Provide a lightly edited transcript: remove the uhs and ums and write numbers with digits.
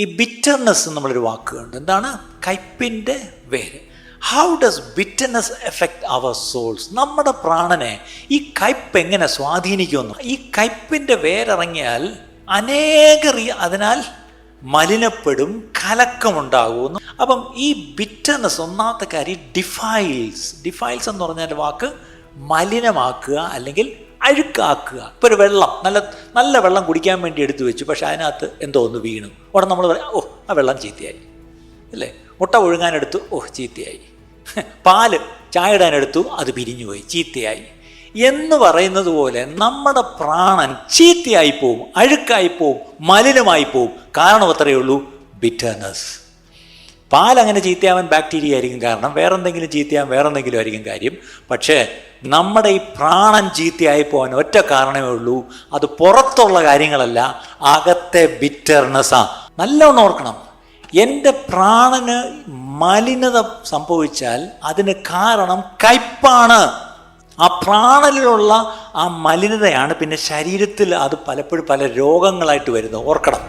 ഈ ബിറ്റർനെസ് എന്നുള്ളൊരു വാക്കുണ്ട്. എന്താണ്? കയ്പിൻ്റെ വേര്. How does bitterness effect our souls? നമ്മുടെ പ്രാണനെ ഈ കയ്പ് എങ്ങനെ സ്വാധീനിക്കുമെന്ന്. ഈ കയ്പിൻ്റെ വേരിറങ്ങിയാൽ അനേകർ അതിനാൽ മലിനപ്പെടും, കലക്കമുണ്ടാകുമെന്ന്. അപ്പം ഈ ബിറ്റർനെസ്, ഒന്നാമത്തെ കാര്യം ഡിഫൈൽസ് എന്ന് പറഞ്ഞാൽ വാക്ക് മലിനമാക്കുക അല്ലെങ്കിൽ അഴുക്കാക്കുക. ഇപ്പോൾ ഒരു വെള്ളം, നല്ല വെള്ളം കുടിക്കാൻ വേണ്ടി എടുത്തു വെച്ചു, പക്ഷെ അതിനകത്ത് എന്തോ ഒന്ന് വീണു. ഉടനെ നമ്മൾ പറയാം, ഓ ആ വെള്ളം ചീത്തയായി അല്ലേ. മുട്ട ഒഴുകാനെടുത്തു, ഓ ചീത്തയായി. പാല് ചായ ഇടാനെടുത്തു, അത് പിരിഞ്ഞുപോയി, ചീത്തയായി എന്ന് പറയുന്നത് പോലെ നമ്മുടെ പ്രാണൻ ചീത്തയായി പോവും, അഴുക്കായി പോവും, മലിനമായി പോവും. കാരണം അത്രയേ ഉള്ളൂ, ബിറ്റർനെസ്. പാലങ്ങനെ ചീത്തയാവാൻ ബാക്ടീരിയ ആയിരിക്കും കാരണം, വേറെന്തെങ്കിലും ചീത്തയാവാൻ വേറെന്തെങ്കിലും ആയിരിക്കും കാര്യം. പക്ഷേ നമ്മുടെ ഈ പ്രാണൻ ചീത്തയായി പോകാൻ ഒറ്റ കാരണമേ ഉള്ളൂ, അത് പുറത്തുള്ള കാര്യങ്ങളല്ല, അകത്തെ ബിറ്റർനെസ്സാണ്. നല്ലോണം ഓർക്കണം, എൻ്റെ പ്രാണന് മലിനത സംഭവിച്ചാൽ അതിന് കാരണം കയ്പാണ്. ആ പ്രാണനിലുള്ള ആ മലിനതയാണ് പിന്നെ ശരീരത്തിൽ അത് പലപ്പോഴും പല രോഗങ്ങളായിട്ട് വരുന്നത്. ഓർക്കണം.